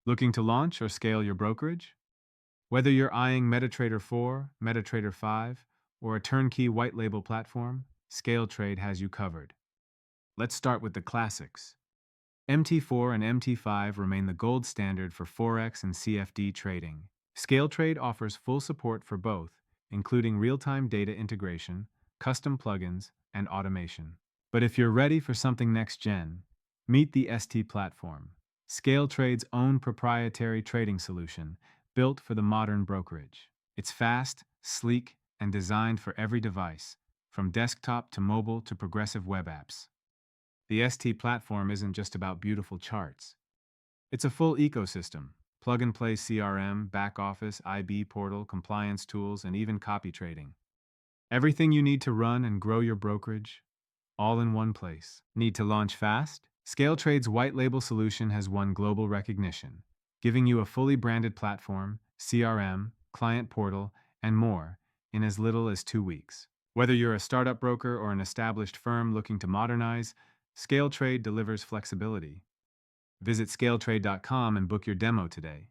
Looking to launch or scale your brokerage? Whether you're eyeing MetaTrader 4, MetaTrader 5, or a turnkey white label platform, ScaleTrade has you covered. Let's start with the classics. MT4 and MT5 remain the gold standard for Forex and CFD trading. ScaleTrade offers full support for both, including real-time data integration, custom plugins, and automation. But if you're ready for something next-gen, meet the ST platform, ScaleTrade's own proprietary trading solution built for the modern brokerage. It's fast, sleek, and designed for every device, from desktop to mobile to progressive web apps. The ST platform isn't just about beautiful charts. It's a full ecosystem: plug and play CRM, back office, IB portal, compliance tools, and even copy trading. Everything you need to run and grow your brokerage, all in one place. Need to launch fast? ScaleTrade's white label solution has won global recognition, giving you a fully branded platform, CRM, client portal, and more in as little as 2 weeks. Whether you're a startup broker or an established firm looking to modernize, ScaleTrade delivers flexibility. Visit scaletrade.com and book your demo today.